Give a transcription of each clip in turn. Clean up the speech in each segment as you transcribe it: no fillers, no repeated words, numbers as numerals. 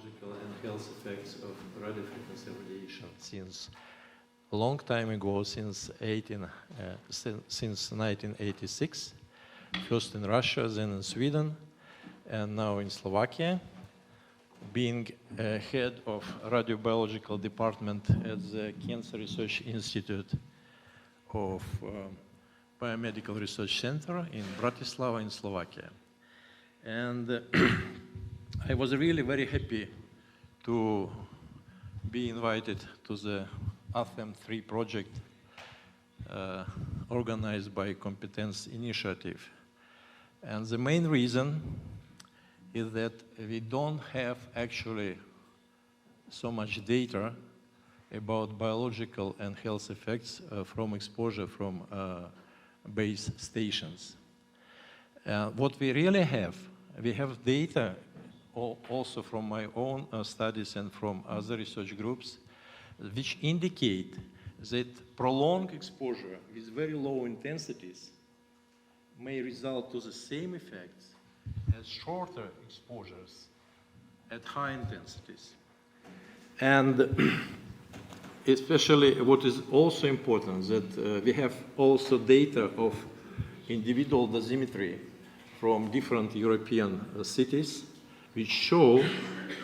biological and health effects of radiofrequency radiation since a long time ago, since 1986, first in Russia, then in Sweden, and now in Slovakia, being head of radiobiological department at the Cancer Research Institute of Biomedical Research Center in Bratislava in Slovakia. And I was really very happy to be invited to the ATHEM-3 project organized by Competence Initiative. And the main reason is that we don't have actually so much data about biological and health effects from exposure from base stations. What we really have, we have data also from my own studies and from other research groups, which indicate that prolonged exposure with very low intensities may result to the same effects as shorter exposures at high intensities. And especially what is also important that we have also data of individual dosimetry from different European cities, which show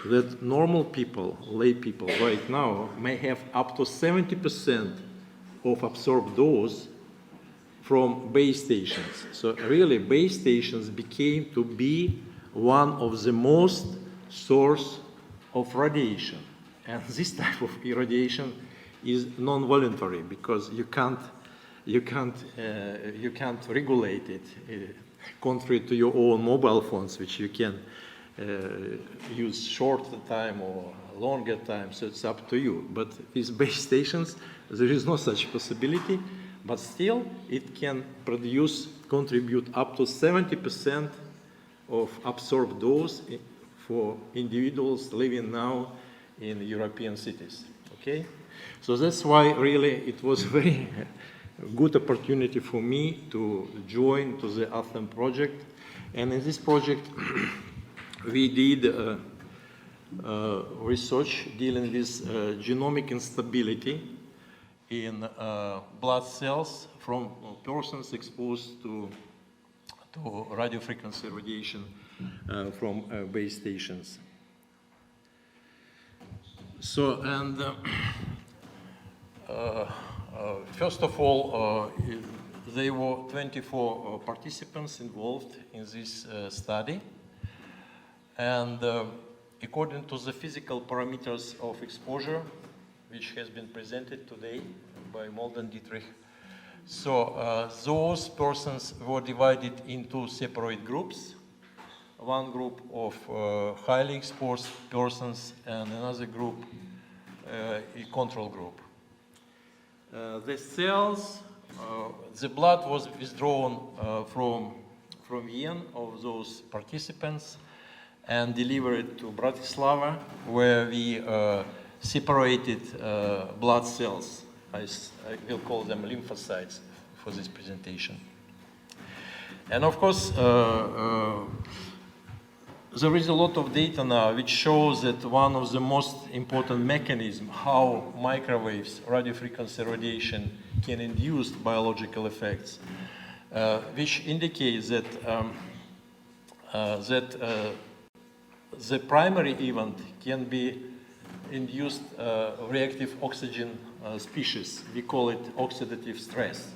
that normal people, lay people right now, may have up to 70% of absorbed dose from base stations. So really, base stations became to be one of the most source of radiation. And this type of irradiation is non-voluntary because you can't regulate it, contrary to your own mobile phones, which you can use shorter time or longer time, so it's up to you. But with base stations, there is no such possibility, but still it can contribute up to 70% of absorbed dose for individuals living now in European cities, okay? So that's why really it was a very good opportunity for me to join to the ATHEM project. And in this project, we did research dealing with genomic instability in blood cells from persons exposed to radiofrequency radiation from base stations. So, and first of all, there were 24 participants involved in this study. And according to the physical parameters of exposure, which has been presented today by Molden Dietrich, so those persons were divided into separate groups. One group of highly exposed persons and another group, a control group. The cells, the blood was withdrawn from vein of those participants and delivered to Bratislava, where we separated blood cells. I will call them lymphocytes for this presentation. And of course, there is a lot of data now which shows that one of the most important mechanisms how microwaves, radiofrequency radiation, can induce biological effects, which indicates that the primary event can be induced reactive oxygen species. We call it oxidative stress.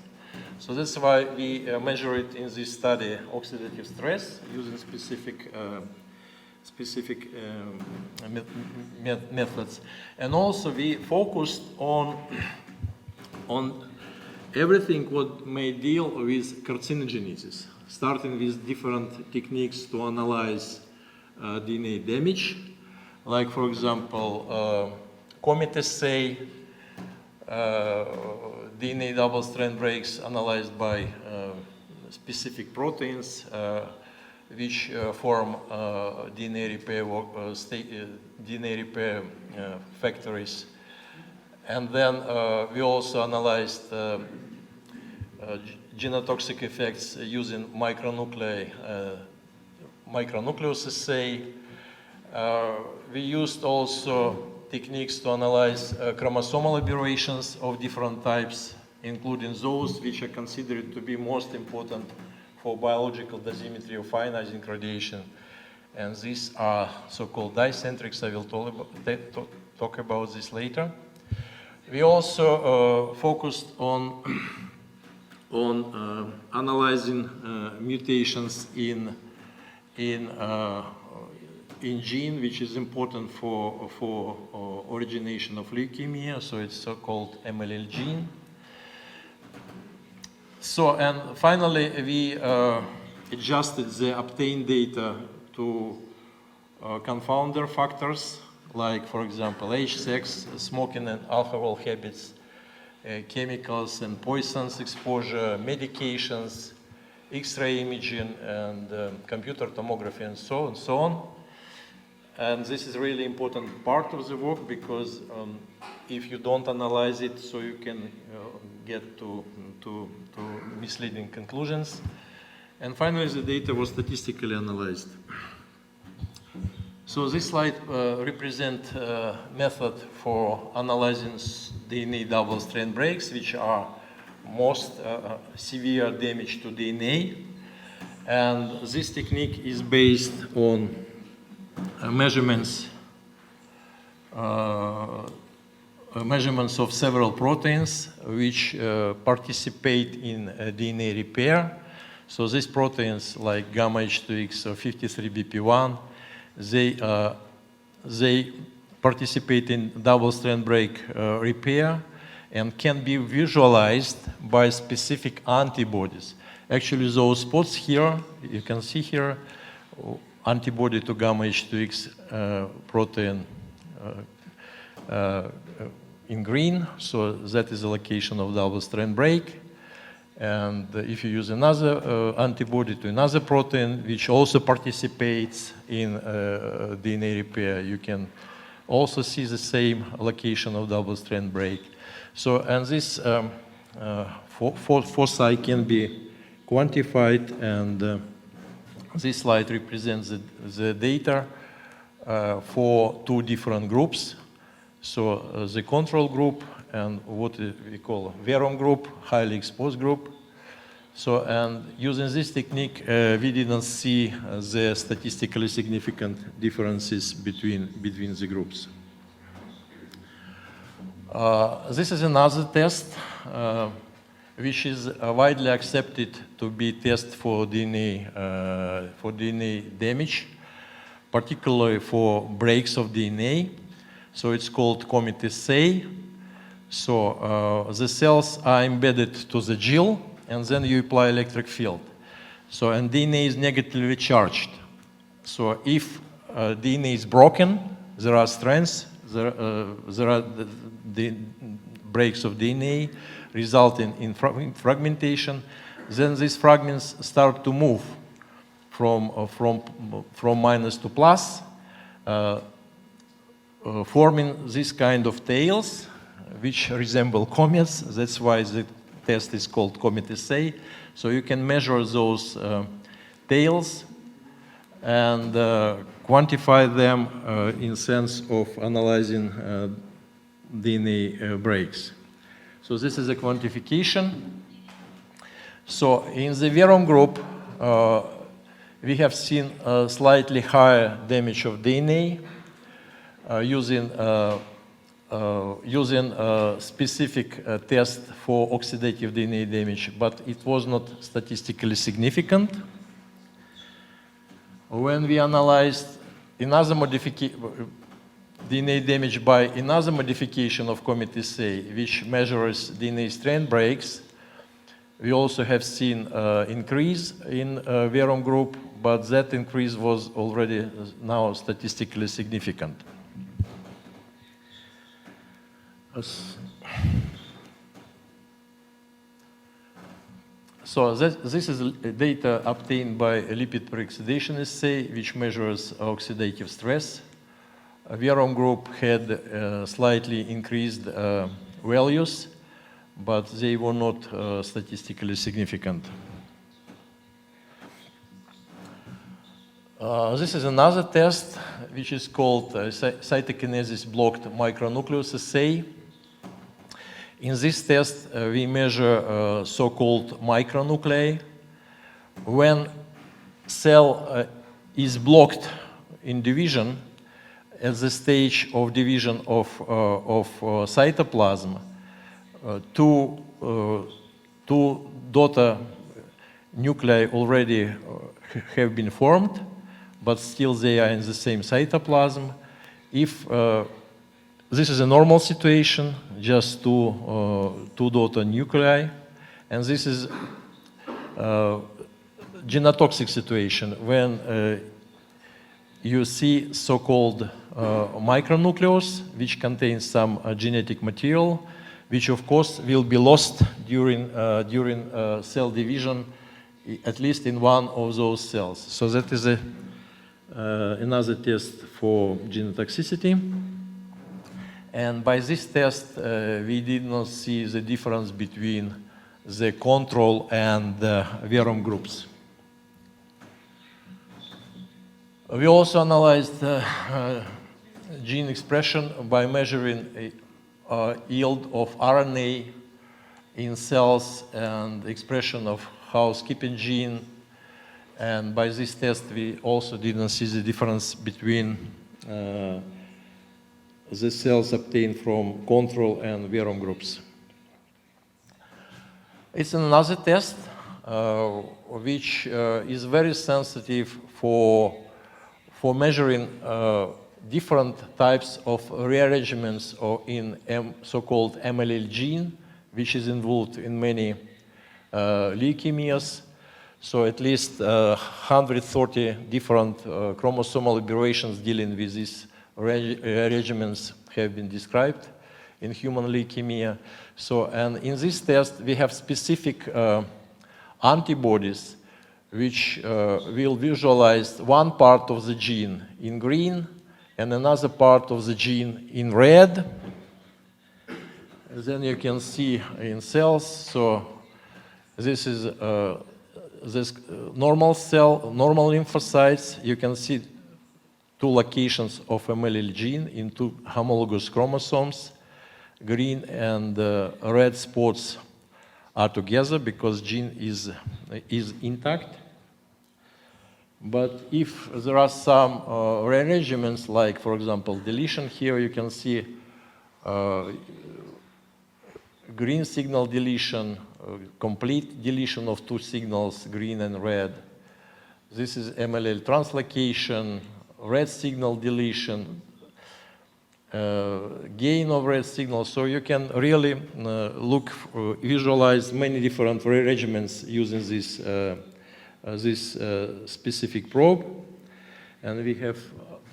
So that's why we measure it in this study, oxidative stress, using specific methods. And also we focused on everything what may deal with carcinogenesis, starting with different techniques to analyze DNA damage, like for example, comet assay, DNA double-strand breaks analyzed by specific proteins which form DNA repair factories. And then we also analyzed genotoxic effects using micronucleus assay, We used also techniques to analyze chromosomal aberrations of different types, including those which are considered to be most important for biological dosimetry of ionizing radiation. And these are so-called dicentrics. I will talk about this later. We also focused on analyzing mutations in gene which is important for origination of leukemia, so it's so-called MLL gene. So, and finally, we adjusted the obtained data to confounder factors, like, for example, age, sex, smoking and alcohol habits, chemicals and poisons exposure, medications, X-ray imaging, and computer tomography, and so on. And this is really important part of the work, because if you don't analyze it, so you can get to misleading conclusions. And finally, the data was statistically analyzed. So this slide represents method for analyzing DNA double-strand breaks, which are most severe damage to DNA. And this technique is based on measurements of several proteins which participate in DNA repair. So these proteins, like gamma H2X or 53BP1, they participate in double-strand break repair and can be visualized by specific antibodies. Actually, those spots here, you can see here, antibody to gamma H2X protein in green, so that is the location of double-strand break. And if you use another antibody to another protein, which also participates in DNA repair, you can also see the same location of double-strand break. So, and this foci can be quantified, and this slide represents the data for two different groups. So the control group and what we call Verum group, highly exposed group. So, and using this technique, we didn't see the statistically significant differences between the groups. This is another test which is widely accepted to be test for DNA damage, particularly for breaks of DNA. So it's called comet assay. So the cells are embedded to the gel, and then you apply electric field. So, and DNA is negatively charged. So if DNA is broken, there are strands, there are the breaks of DNA resulting in fragmentation. Then these fragments start to move from minus to plus, forming this kind of tails, which resemble comets. That's why the test is called comet assay. So you can measure those tails and quantify them in sense of analyzing DNA breaks. So this is a quantification. So in the Verum group, we have seen slightly higher damage of DNA using specific test for oxidative DNA damage, but it was not statistically significant. When we analyzed another DNA damage by another modification of comet assay, which measures DNA strand breaks, we also have seen increase in Verum group, but that increase was already now statistically significant. So this is data obtained by a lipid peroxidation assay, which measures oxidative stress. Verum group had slightly increased values, but they were not statistically significant. This is another test which is called cytokinesis blocked micronucleus assay. In this test, we measure so-called micronuclei. When cell is blocked in division, at the stage of division of cytoplasm, two daughter nuclei already have been formed, but still they are in the same cytoplasm. If this is a normal situation, just two daughter nuclei, and this is genotoxic situation when you see so-called micronucleus, which contains some genetic material, which of course will be lost during cell division, at least in one of those cells. So that is another test for genotoxicity. And by this test, we did not see the difference between the control and the verum groups. We also analyzed gene expression by measuring yield of RNA in cells and expression of housekeeping gene. And by this test, we also didn't see the difference between the cells obtained from control and verum groups. It's another test which is very sensitive for measuring different types of rearrangements in so-called MLL gene, which is involved in many leukemias. So at least 130 different chromosomal aberrations dealing with these rearrangements have been described in human leukemia. So, and in this test, we have specific antibodies which will visualize one part of the gene in green and another part of the gene in red. Then you can see in cells, so this is this normal cell, normal lymphocytes. You can see two locations of MLL gene in two homologous chromosomes. Green and red spots are together because gene is intact. But if there are some rearrangements, like for example deletion, here you can see green signal deletion, complete deletion of two signals, green and red. This is MLL translocation, red signal deletion, gain of red signal. So you can really visualize many different rearrangements using this specific probe. And we have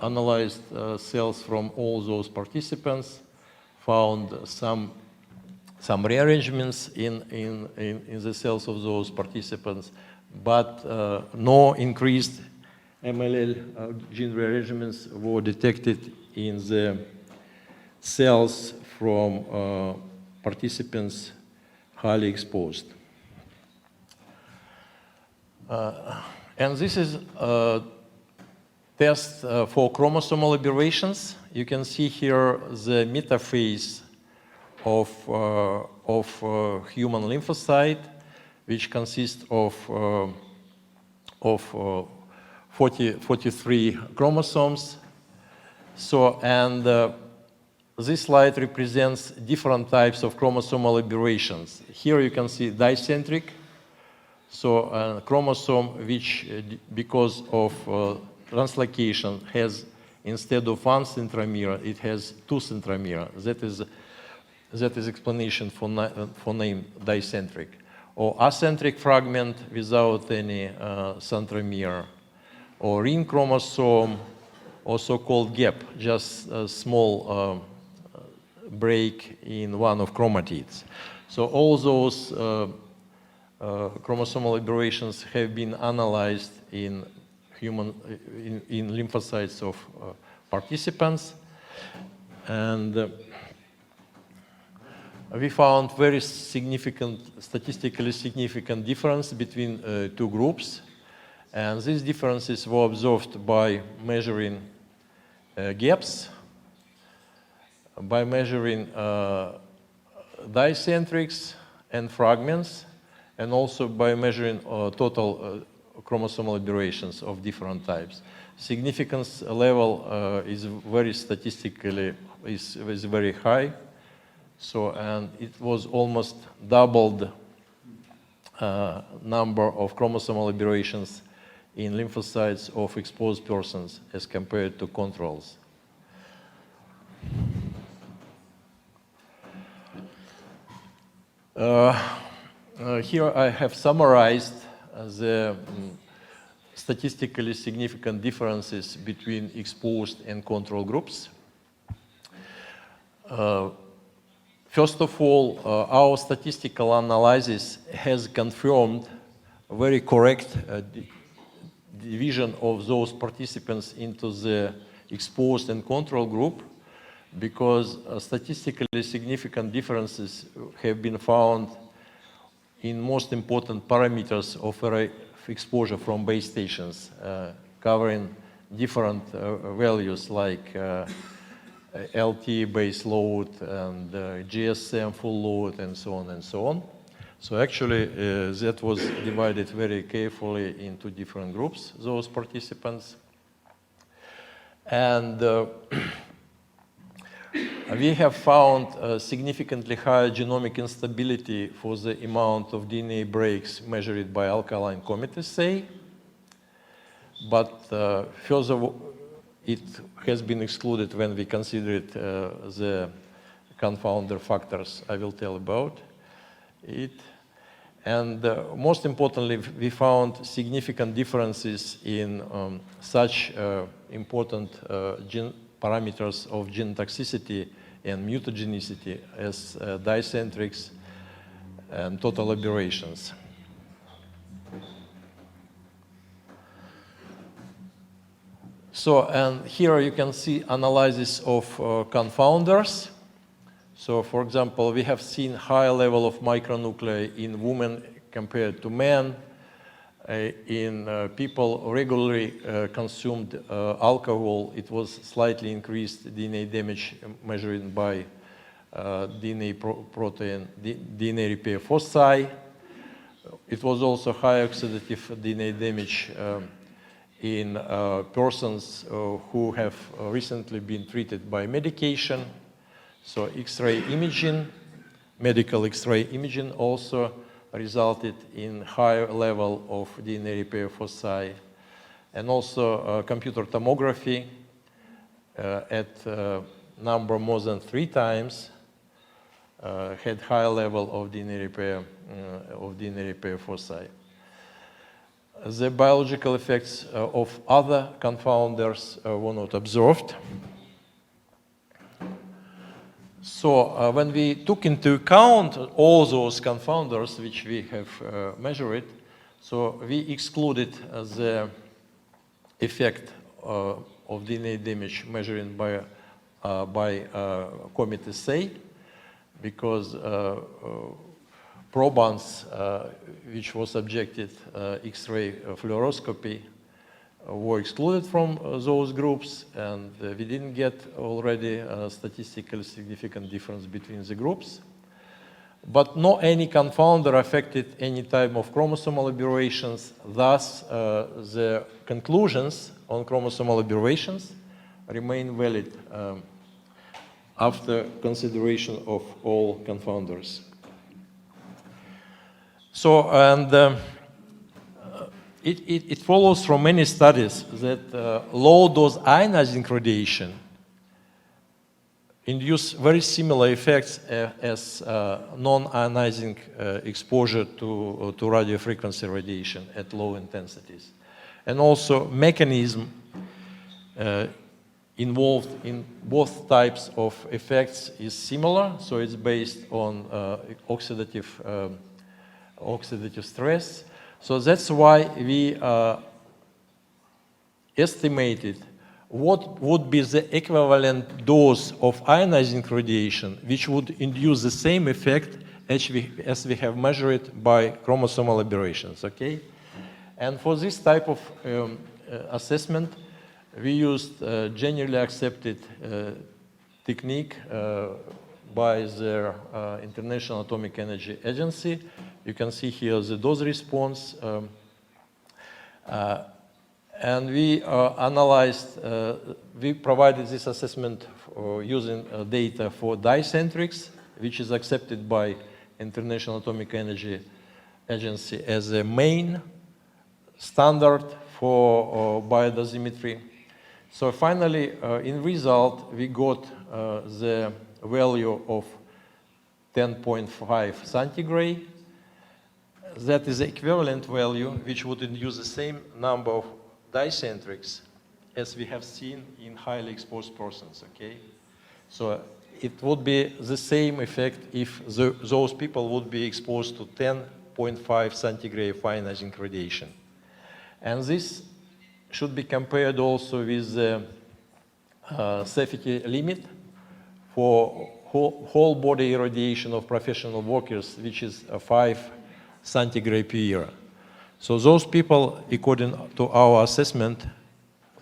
analyzed cells from all those participants, found some rearrangements in the cells of those participants, but no increased MLL gene rearrangements were detected in the cells from participants highly exposed. And this is a test for chromosomal aberrations. You can see here the metaphase of human lymphocyte, which consists of 43 chromosomes. So, and this slide represents different types of chromosomal aberrations. Here you can see dicentric, so a chromosome which, because of translocation, has instead of one centromere, it has two centromere. That is explanation for name dicentric. Or acentric fragment without any centromere, or ring chromosome, or so-called gap, just a small break in one of chromatids. So all those chromosomal aberrations have been analyzed in lymphocytes of participants, and we found very significant, statistically significant difference between two groups. And these differences were observed by measuring gaps, by measuring dicentrics and fragments, and also by measuring total chromosomal aberrations of different types. Significance level is very statistically is very high. So, and it was almost doubled number of chromosomal aberrations in lymphocytes of exposed persons as compared to controls. Here I have summarized the statistically significant differences between exposed and control groups. First of all, our statistical analysis has confirmed a very correct division of those participants into the exposed and control group, because statistically significant differences have been found in most important parameters of exposure from base stations, covering different values like LTE base load and GSM full load and so on and so on. So actually that was divided very carefully into different groups, those participants. And we have found significantly higher genomic instability for the amount of DNA breaks measured by alkaline comet assay. But further, it has been excluded when we considered the confounder factors I will tell about it. And most importantly, we found significant differences in such important gene parameters of genotoxicity and mutagenicity as dicentrics and total aberrations. So, and here you can see analysis of confounders. So, for example, we have seen higher level of micronuclei in women compared to men. In people who regularly consumed alcohol, it was slightly increased DNA damage measured by DNA repair foci. It was also high oxidative DNA damage in persons who have recently been treated by medication. So X-ray imaging, medical X-ray imaging also resulted in higher level of DNA repair foci. And also computer tomography at number more than 3 times had higher level of DNA repair foci. The biological effects of other confounders were not observed. So when we took into account all those confounders which we have measured, so we excluded the effect of DNA damage measured by comet assay, because probants which was subjected X-ray fluoroscopy were excluded from those groups, and we didn't get already a statistically significant difference between the groups. But no any confounder affected any type of chromosomal aberrations. Thus, the conclusions on chromosomal aberrations remain valid after consideration of all confounders. So, and it follows from many studies that low-dose ionizing radiation induce very similar effects as non-ionizing exposure to radiofrequency radiation at low intensities. And also mechanism involved in both types of effects is similar, so it's based on oxidative stress. So that's why we estimated what would be the equivalent dose of ionizing radiation which would induce the same effect as we have measured by chromosomal aberrations, okay? And for this type of assessment, we used generally accepted technique by the International Atomic Energy Agency. You can see here the dose response. And we analyzed, we provided this assessment using data for dicentrics, which is accepted by International Atomic Energy Agency as a main standard for biodosimetry. So finally, in result, we got the value of 10.5 centigrade. That is the equivalent value which would induce the same number of dicentrics as we have seen in highly exposed persons, okay? So it would be the same effect if those people would be exposed to 10.5 centigrade ionizing radiation. And this should be compared also with the safety limit for whole body irradiation of professional workers, which is 5 centigrade per year. So those people, according to our assessment,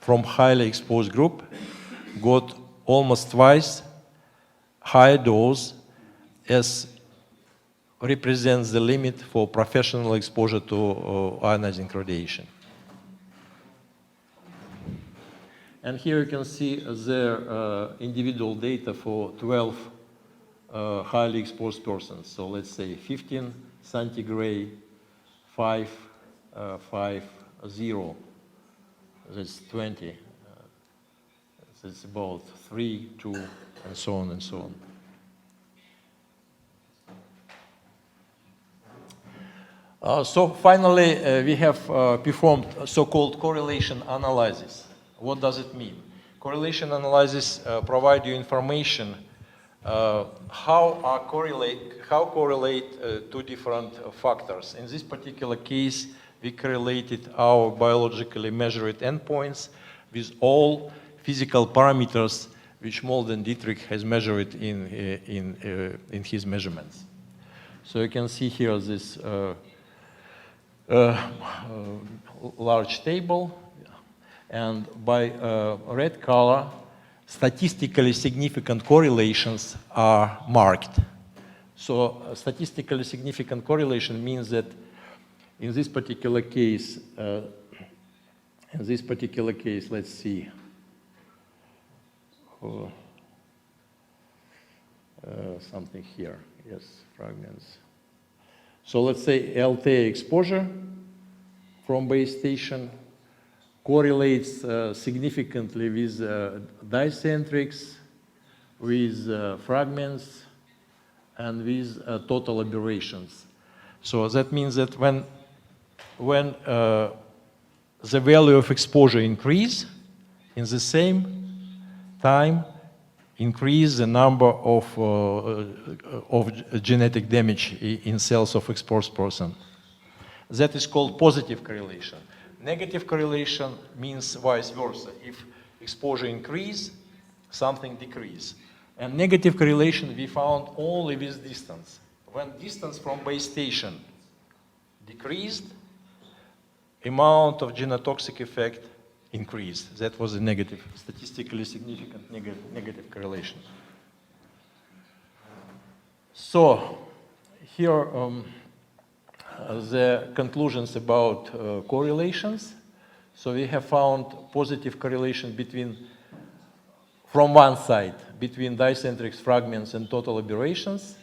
from highly exposed group, got almost twice higher dose as represents the limit for professional exposure to ionizing radiation. And here you can see their individual data for 12 highly exposed persons. So let's say 15 centigrade, 5, 0. That's 20. That's about 3, 2, and so on and so on. So finally, we have performed so-called correlation analysis. What does it mean? Correlation analysis provide you information how correlate two different factors. In this particular case, we correlated our biologically measured endpoints with all physical parameters which Molden Dietrich has measured in his measurements. So you can see here this large table, and by red color, statistically significant correlations are marked. So statistically significant correlation means that in this particular case, let's see, something here, yes, fragments. So let's say LTE exposure from base station correlates significantly with dicentrics, with fragments, and with total aberrations. So that means that when the value of exposure increase, in the same time increase the number of genetic damage in cells of exposed person. That is called positive correlation. Negative correlation means vice versa. If exposure increase, something decrease. And negative correlation we found only with distance. When distance from base station decreased, amount of genotoxic effect increased. That was a negative, statistically significant negative correlation. So here the conclusions about correlations. So we have found positive correlation between, from one side, between dicentrics, fragments, and total aberrations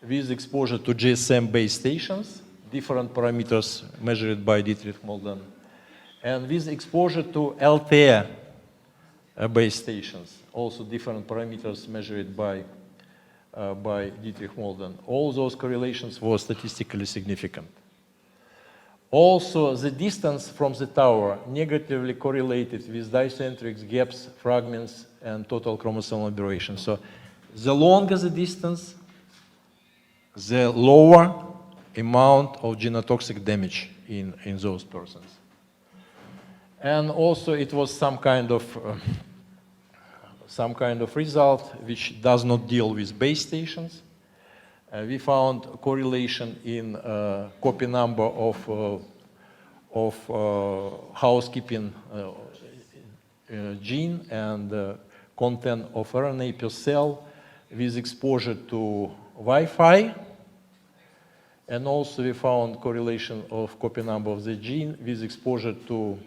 with exposure to GSM base stations, different parameters measured by Dietrich Molden, and with exposure to LTE base stations, also different parameters measured by Dietrich Molden. All those correlations were statistically significant. Also, the distance from the tower negatively correlated with dicentrics, gaps, fragments, and total chromosomal aberration. So the longer the distance, the lower amount of genotoxic damage in those persons. And also it was some kind of result which does not deal with base stations. We found correlation in copy number of housekeeping gene and content of RNA per cell with exposure to Wi-Fi. And also we found correlation of copy number of the gene with exposure to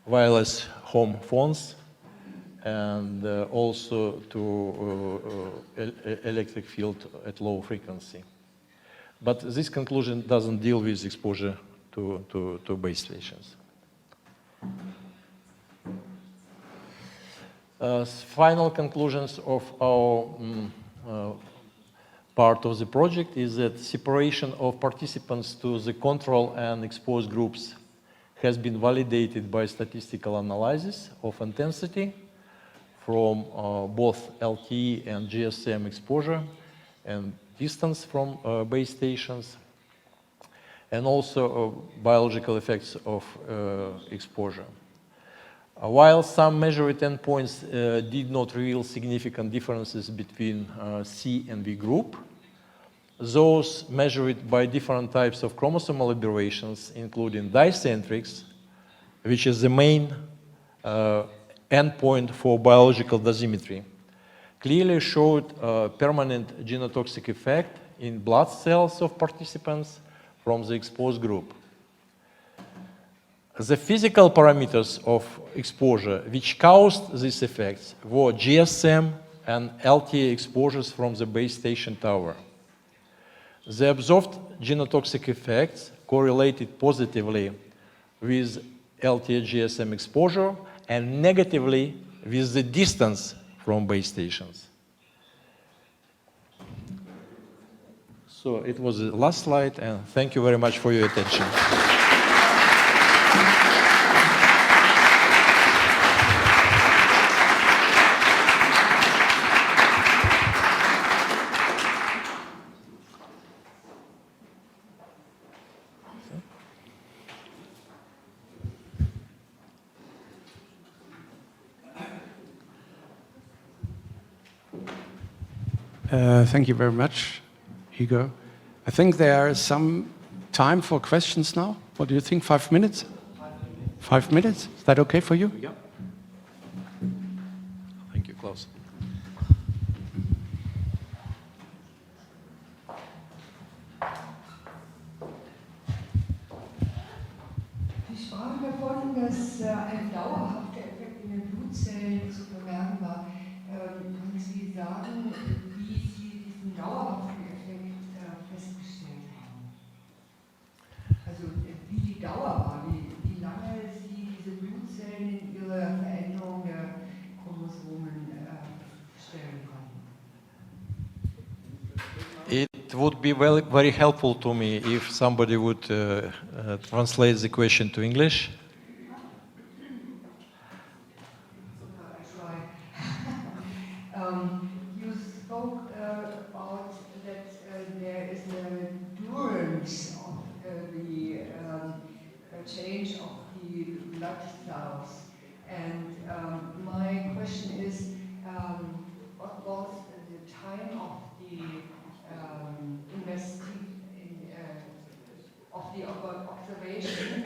wireless home phones and also to electric field at low frequency. But this conclusion doesn't deal with exposure to base stations. Final conclusions of our part of the project is that separation of participants to the control and exposed groups has been validated by statistical analysis of intensity from both LTE and GSM exposure and distance from base stations, and also biological effects of exposure. While some measured endpoints did not reveal significant differences between C and V group, those measured by different types of chromosomal aberrations, including dicentrics, which is the main endpoint for biological dosimetry, clearly showed a permanent genotoxic effect in blood cells of participants from the exposed group. The physical parameters of exposure which caused these effects were GSM and LTE exposures from the base station tower. The observed genotoxic effects correlated positively with LTE GSM exposure and negatively with the distance from base stations. So it was the last slide, and thank you very much for your attention. Thank you very much, Igor. I think there is some time for questions now. What do you think, 5 minutes? 5 minutes? Is that okay for you? Yeah. Thank you, Klaus. Sie sprachen davon, dass ein dauerhafter Effekt in den Blutzellen zu bemerken war. Können Sie sagen, wie Sie diesen dauerhaften Effekt festgestellt haben? Also wie die Dauer war, wie lange Sie diese Blutzellen in ihrer Veränderung der Chromosomen feststellen konnten? It would be very helpful to me if somebody would translate the question to English. You spoke about that there is a durance of the change of the blood cells, and my question is, what was the time of the observation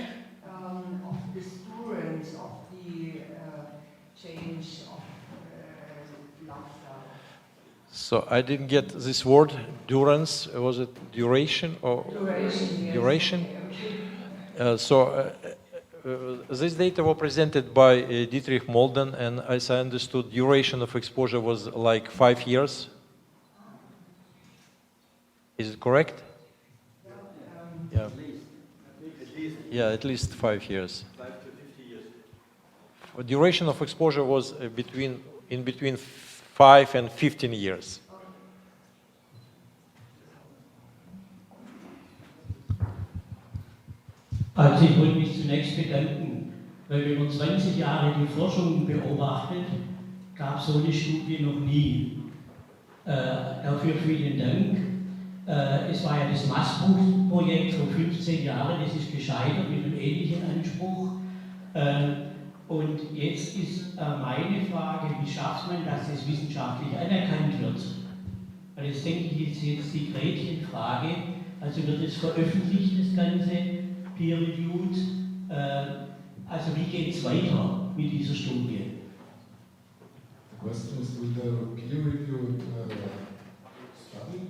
of this durance of the change of blood cells? So I didn't get this word, durance. Was it duration or Duration? Yes. Duration? Okay. This data were presented by Dietrich Molden, and as I understood, duration of exposure was like 5 years. Is it correct? Yeah. Yeah, at least 5 years. 5 to 50 years. Duration of exposure was in between 5 and 15 years. Also ich wollte mich zunächst bedanken, weil wenn man 20 Jahre die Forschung beobachtet, gab es so eine Studie noch nie. Dafür vielen Dank. Es war ja das Maßbuchprojekt vor 15 Jahren, das ist gescheitert mit einem ähnlichen Anspruch. Und jetzt ist meine Frage, wie schafft man, dass das wissenschaftlich anerkannt wird? Weil das denke ich ist jetzt die Gretchenfrage, Also wird es veröffentlicht, das Ganze, peer-reviewed? Also wie geht es weiter mit dieser Studie? The question is, will the peer-reviewed study?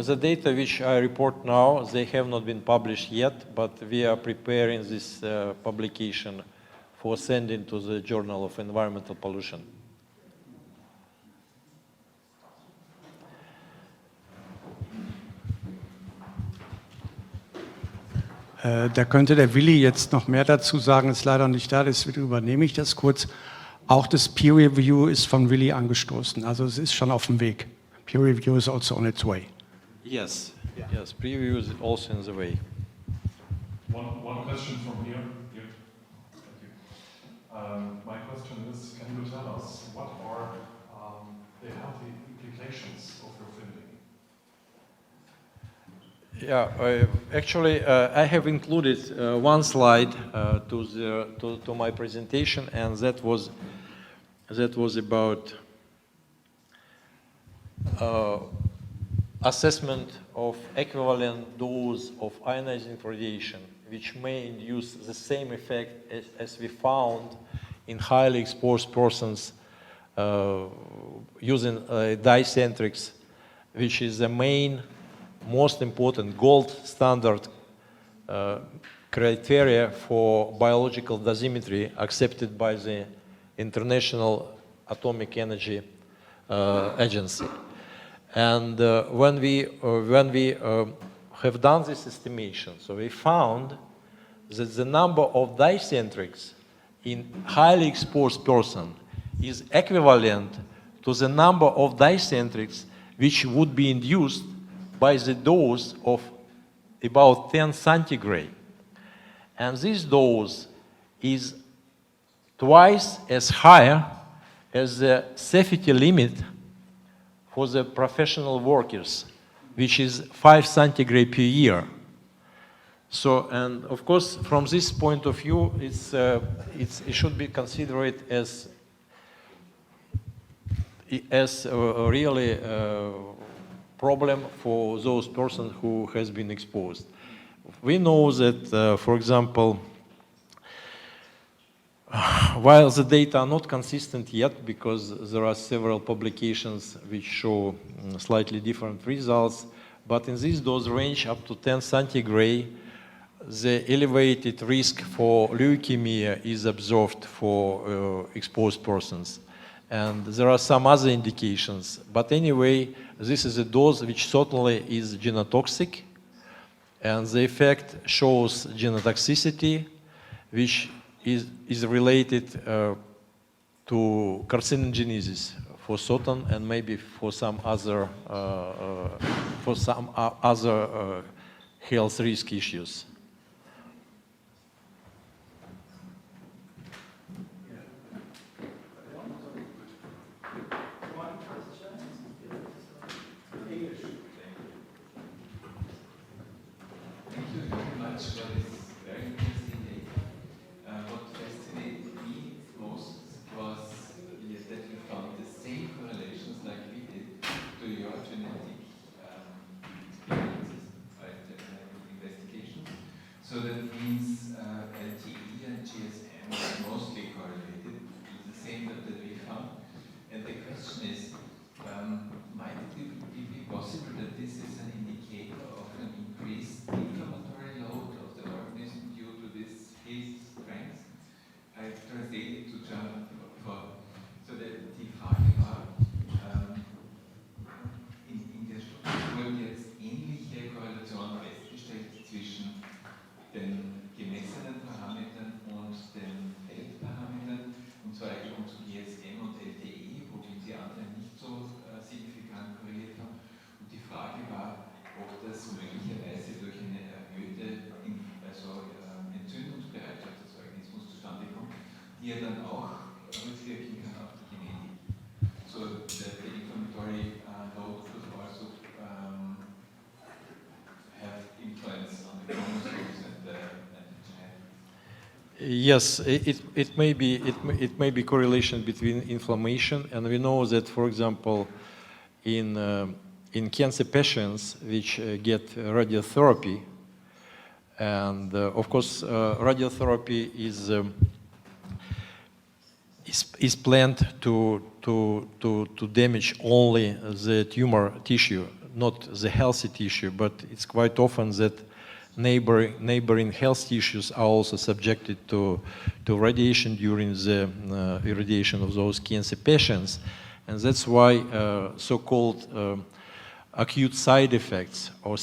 The data which I report now, they have not been published yet, but we are preparing this publication for sending to the Journal of Environmental Pollution. Da könnte der Willi jetzt noch mehr dazu sagen, ist leider nicht da, deswegen übernehme ich das kurz. Auch das Peer Review ist von Willi angestoßen, also es ist schon auf dem Weg. Peer Review is also on its way. Yes, yes, peer review is also in the way. One question from here. Thank you. My question is, can you tell us what are the healthy implications of your finding? Yeah, actually, I have included one slide to my presentation, and that was about assessment of equivalent dose of ionizing radiation, which may induce the same effect as we found in highly exposed persons using dicentrics, which is the most important gold standard criteria for biological dosimetry accepted by the International Atomic Energy Agency. And when we have done this estimation, so we found that the number of dicentrics in highly exposed person is equivalent to the number of dicentrics which would be induced by the dose of about 10 centigrade. And this dose is twice as higher as the safety limit for the professional workers, which is 5 centigrade per year. So, and of course, from this point of view, it should be considered as a really problem for those persons who has been exposed. We know that, for example, while the data are not consistent yet, because there are several publications which show slightly different results, but in this dose range up to 10 centigrade, the elevated risk for leukemia is observed for exposed persons. And there are some other indications. But anyway, this is a dose which certainly is genotoxic, and the effect shows genotoxicity, which is related to carcinogenesis for certain, and maybe for some other health risk issues. So that means LTE and GSM are mostly correlated with the same that we found. And the question is, might it be possible that this is an indicator of an increased inflammatory load of the organism due to this heat strength? I've translated to German so that die Frage war, in der Studie wurden jetzt ähnliche Korrelationen festgestellt zwischen den gemessenen Parametern und den Feldparametern, und zwar eben zu GSM und LTE, wo die anderen nicht so signifikant korreliert haben. Und die Frage war, ob das möglicherweise durch eine erhöhte Entzündungsbereitschaft des Organismus zustande kommt, die ja dann auch rückwirken kann auf die Genetik. So the inflammatory load could also have influence on the chromosomes. Yes, it may be correlation between inflammation, and we know that, for example, in cancer patients which get radiotherapy. And of course, radiotherapy is planned to damage only the tumor tissue, not the healthy tissue, but it's quite often that neighboring health tissues are also subjected to radiation during the irradiation of those cancer patients. And that's why so-called acute side effects or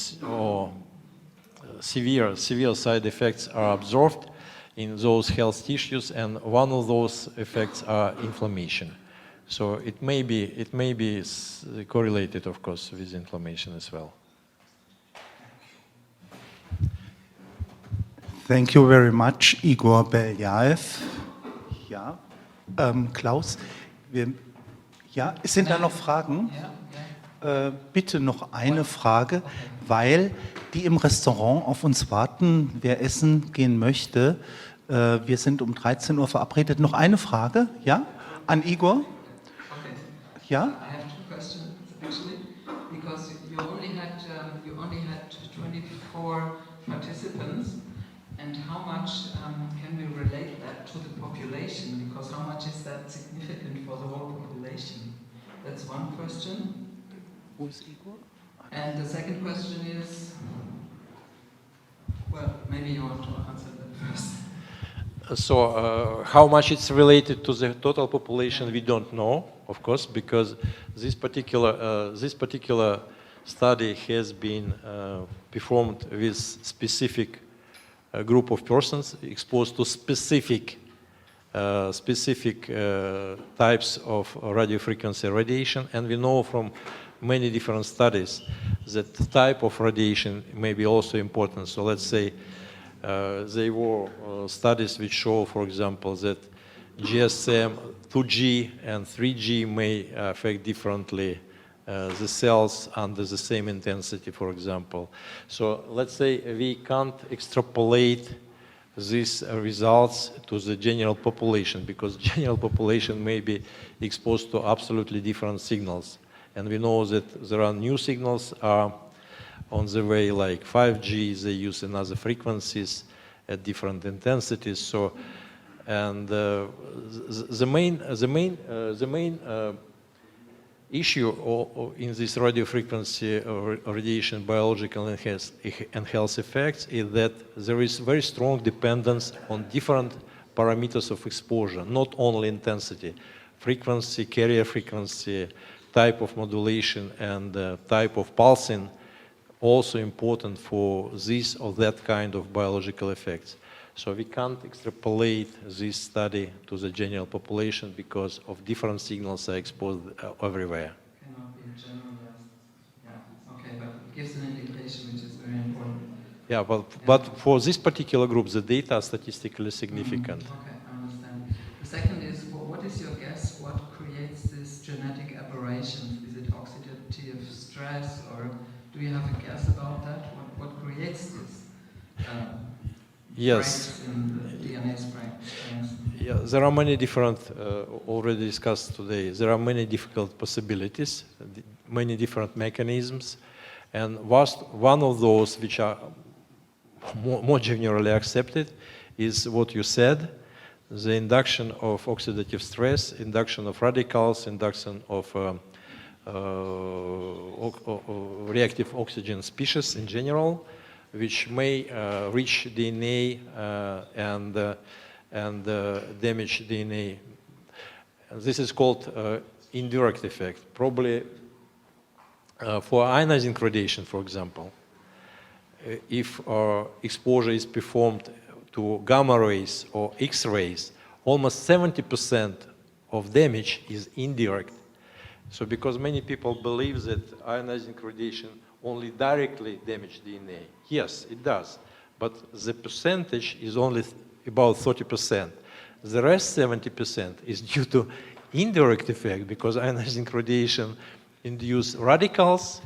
severe side effects are observed in those health tissues, and one of those effects are inflammation. So it may be correlated, of course, with inflammation as well. Thank you very much, Igor Beliaev. Ja, Klaus, sind da noch Fragen? Bitte noch eine Frage, weil die im Restaurant auf uns warten, wer essen gehen möchte. Wir sind um 13 Uhr verabredet. Noch eine Frage, ja, an Igor? Okay. Ja? I have two questions actually, because you only had 24 participants, and how much can we relate that to the population? Because how much is that significant for the whole population? That's one question. Wo ist Igor? And the second question is, well, maybe you want to answer that first. So how much it's related to the total population, we don't know, of course, because this particular study has been performed with specific group of persons exposed to specific types of radiofrequency radiation, and we know from many different studies that the type of radiation may be also important. So let's say there were studies which show, for example, that GSM 2G and 3G may affect differently the cells under the same intensity, for example. So let's say we can't extrapolate these results to the general population, because general population may be exposed to absolutely different signals. And we know that there are new signals on the way, like 5G, they use another frequencies at different intensities. So, and the main issue in this radiofrequency radiation biological and health effects is that there is very strong dependence on different parameters of exposure, not only intensity, frequency, carrier frequency, type of modulation, and type of pulsing, also important for this or that kind of biological effects. So we can't extrapolate this study to the general population because of different signals are exposed everywhere. Cannot be generalized. Yeah, okay, but it gives an indication which is very important. Yeah, but for this particular group, the data are statistically significant. Okay, I understand. The second is, what is your guess? What creates this genetic aberration? Is it oxidative stress, or do you have a guess about that? What creates this? Yes. In the DNA strength? Yeah, there are many different, already discussed today, there are many difficult possibilities, many different mechanisms, and one of those which are more generally accepted is what you said, the induction of oxidative stress, induction of radicals, induction of reactive oxygen species in general, which may reach DNA and damage DNA. This is called indirect effect. Probably for ionizing radiation, for example, if exposure is performed to gamma rays or X-rays, almost 70% of damage is indirect. So because many people believe that ionizing radiation only directly damage DNA. Yes, it does, but the percentage is only about 30%. The rest 70% is due to indirect effect, because ionizing radiation induce radicals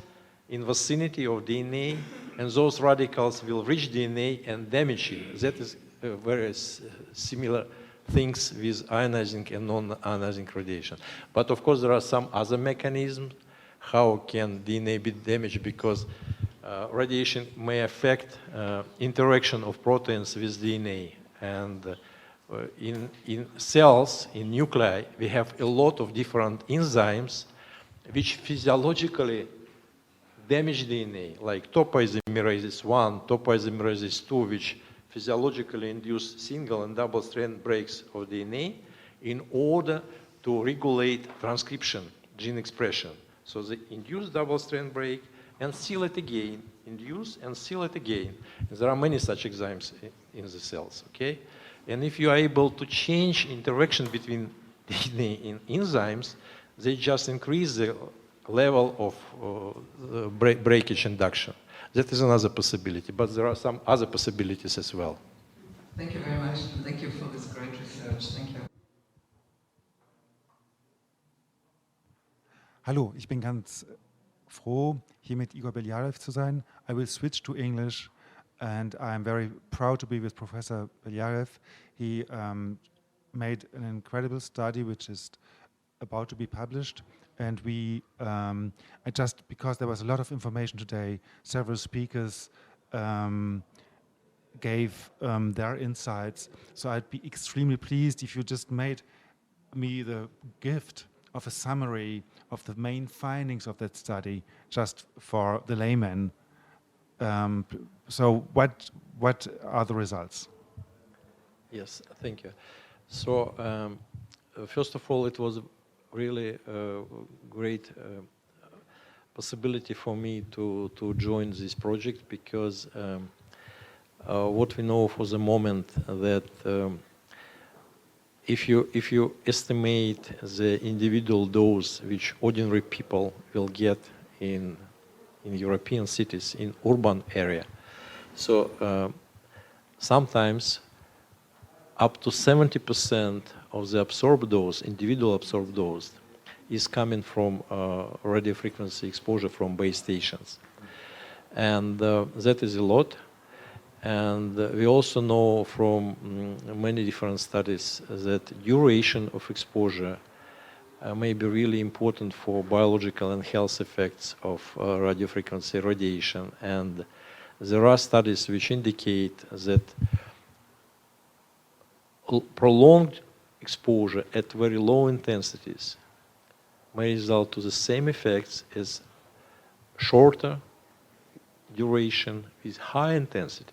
in vicinity of DNA, and those radicals will reach DNA and damage it. That is very similar things with ionizing and non-ionizing radiation. But of course there are some other mechanisms how can DNA be damaged, because radiation may affect interaction of proteins with DNA. And in cells, in nuclei, we have a lot of different enzymes which physiologically damage DNA, like topoisomerase 1, topoisomerase 2, which physiologically induce single and double strand breaks of DNA in order to regulate transcription, gene expression. So they induce double strand break and seal it again, induce and seal it again. And there are many such enzymes in the cells, okay? And if you are able to change interaction between DNA and enzymes, they just increase the level of breakage induction. That is another possibility, but there are some other possibilities as well. Thank you very much, and thank you for this great research. Thank you. Hallo, ich bin ganz froh, hier mit Igor Beliaev zu sein. I will switch to English, and I'm very proud to be with Professor Beliaev. He made an incredible study which is about to be published, and we, I just, because there was a lot of information today, several speakers gave their insights, so I'd be extremely pleased if you just made me the gift of a summary of the main findings of that study, just for the layman. So what are the results? Yes, thank you. So first of all, it was really a great possibility for me to join this project, because what we know for the moment that if you estimate the individual dose which ordinary people will get in European cities, in urban area, so sometimes up to 70% of the absorbed dose, individual absorbed dose, is coming from radio frequency exposure from base stations. And that is a lot. And we also know from many different studies that duration of exposure may be really important for biological and health effects of radio frequency radiation. And there are studies which indicate that prolonged exposure at very low intensities may result to the same effects as shorter duration with high intensities.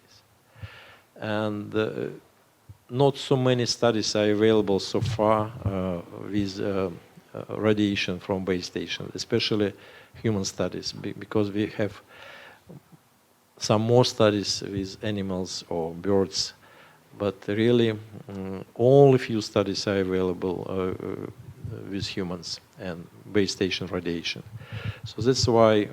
And not so many studies are available so far with radiation from base stations, especially human studies, because we have some more studies with animals or birds, but really only few studies are available with humans and base station radiation. So that's why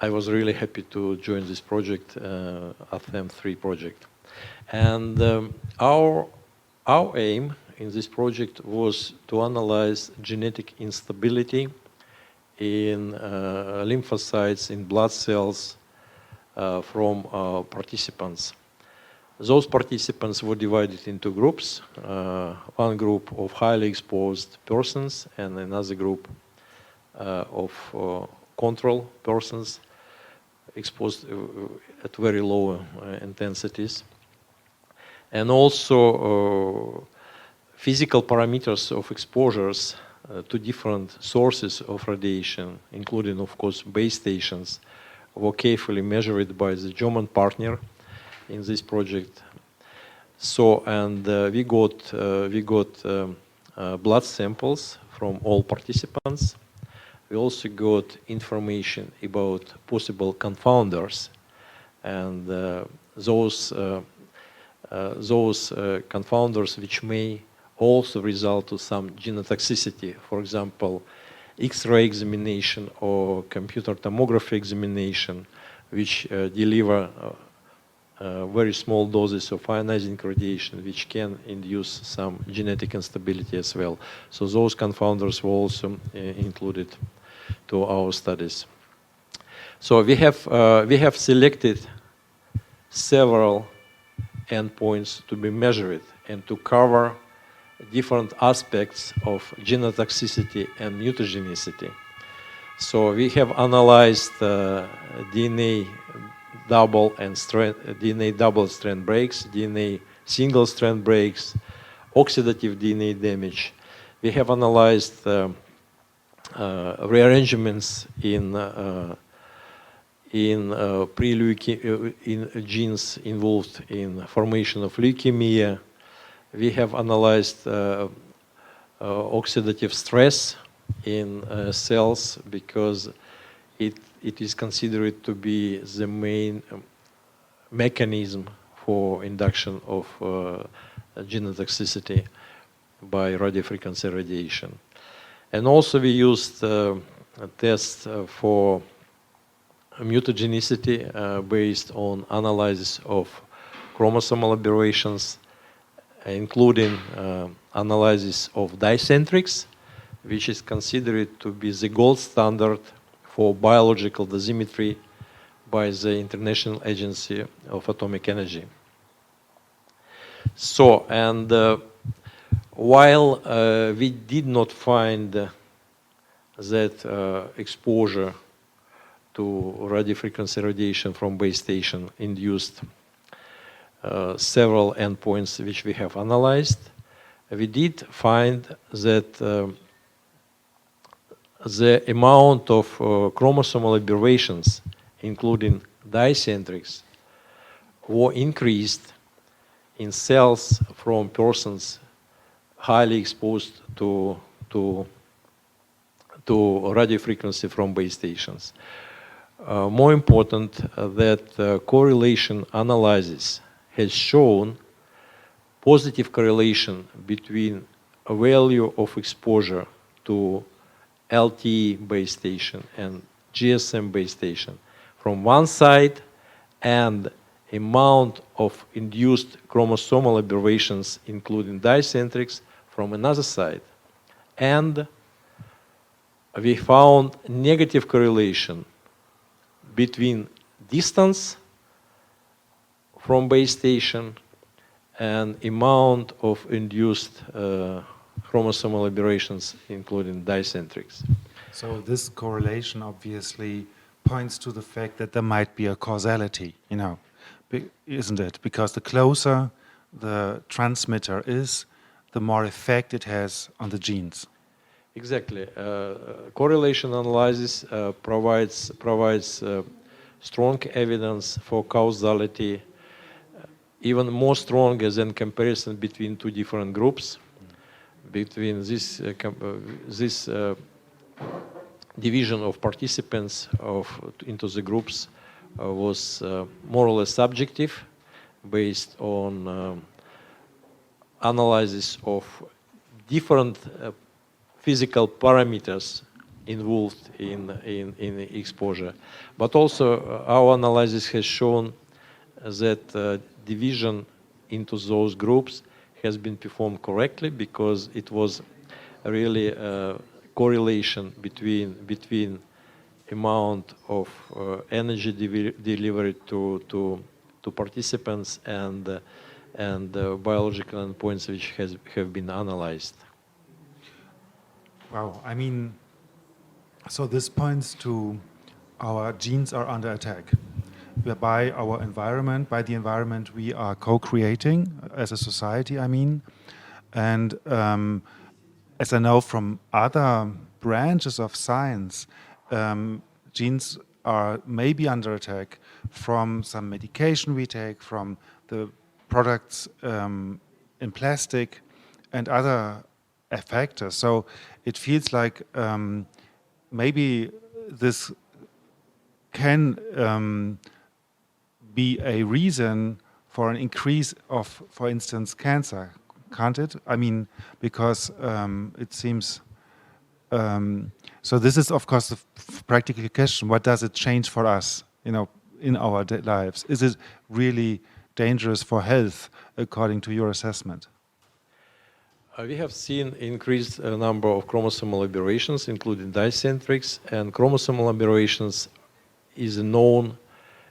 I was really happy to join this project, ATM3 project. And our aim in this project was to analyze genetic instability in lymphocytes, in blood cells from participants. Those participants were divided into groups, one group of highly exposed persons and another group of control persons exposed at very low intensities. And also physical parameters of exposures to different sources of radiation, including, of course, base stations, were carefully measured by the German partner in this project. So, and we got blood samples from all participants. We also got information about possible confounders, and those confounders which may also result to some genotoxicity. For example, X-ray examination or computer tomography examination, which deliver very small doses of ionizing radiation, which can induce some genetic instability as well. So those confounders were also included to our studies. So we have selected several endpoints to be measured and to cover different aspects of genotoxicity and mutagenicity. So we have analyzed DNA double strand breaks, DNA single strand breaks, oxidative DNA damage. We have analyzed rearrangements in genes involved in formation of leukemia. We have analyzed oxidative stress in cells because it is considered to be the main mechanism for induction of genotoxicity by radiofrequency radiation. And also we used tests for mutagenicity based on analysis of chromosomal aberrations, including analysis of dicentrics, which is considered to be the gold standard for biological dosimetry by the International Agency of Atomic Energy. So, and while we did not find that exposure to radiofrequency radiation from base station induced several endpoints which we have analyzed, we did find that the amount of chromosomal aberrations, including dicentrics, were increased in cells from persons highly exposed to radiofrequency from base stations. More important, that correlation analysis has shown positive correlation between a value of exposure to LTE base station and GSM base station from one side and amount of induced chromosomal aberrations, including dicentrics, from another side. And we found negative correlation between distance from base station and amount of induced chromosomal aberrations, including dicentrics. So this correlation obviously points to the fact that there might be a causality, you know, isn't it? Because the closer the transmitter is, the more effect it has on the genes. Exactly. Correlation analysis provides strong evidence for causality, even more stronger than comparison between two different groups. Between this division of participants into the groups was more or less subjective, based on analysis of different physical parameters involved in exposure. But also our analysis has shown that division into those groups has been performed correctly, because it was really a correlation between amount of energy delivered to participants and biological endpoints which have been analyzed. Wow, I mean, so this points to our genes are under attack. By our environment, by the environment we are co-creating as a society, I mean. And as I know from other branches of science, genes are maybe under attack from some medication we take, from the products in plastic and other factors. So it feels like maybe this can be a reason for an increase of, for instance, cancer, can't it? I mean, because it seems, so this is of course the practical question, what does it change for us, you know, in our lives? Is it really dangerous for health, according to your assessment? We have seen increased number of chromosomal aberrations, including dicentrics, and chromosomal aberrations is a known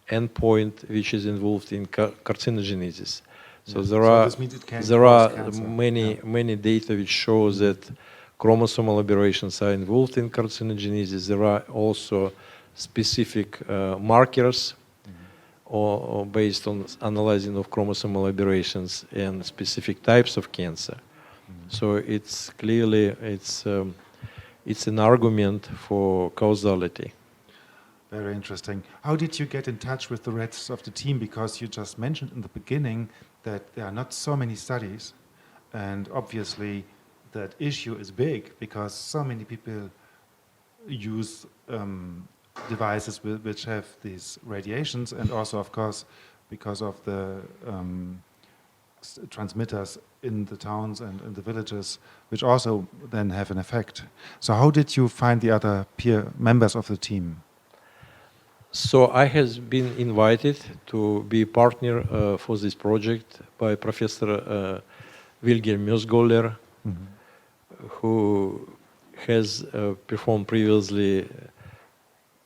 endpoint which is involved in carcinogenesis. So Yeah. there So are this means it can there cause are cancer. many data which show that chromosomal aberrations are involved in carcinogenesis. There are also specific markers or based on analyzing of chromosomal aberrations and specific types of cancer. So it's clearly it's an argument for causality. Very interesting. How did you get in touch with the rest of the team? Because you just mentioned in the beginning that there are not so many studies, and obviously that issue is big because so many people use devices which have these radiations, and also, of course, because of the transmitters in the towns and in the villages, which also then have an effect. So how did you find the other peer members of the team? So I has been invited to be a partner for this project by Professor Wilhelm Mösgoller, who has performed previously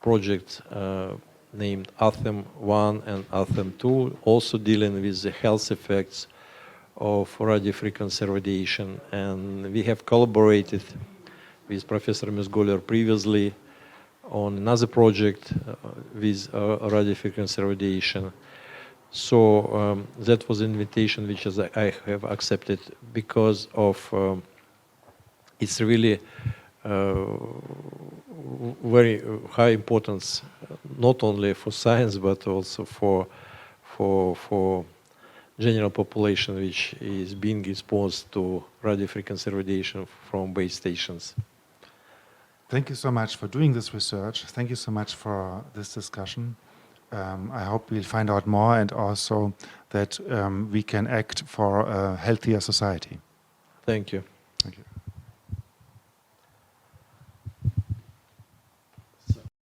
projects named ATHEM-1 and ATHEM-2, also dealing with the health effects of radiofrequency radiation. And we have collaborated with Professor Mösgoller previously on another project with radiofrequency radiation. So that was an invitation which I have accepted because of it's really very high importance, not only for science but also for general population which is being exposed to radiofrequency radiation from base stations. Thank you so much for doing this research. Thank you so much for this discussion. I hope we'll find out more, and also that we can act for a healthier society. Thank you. Thank you.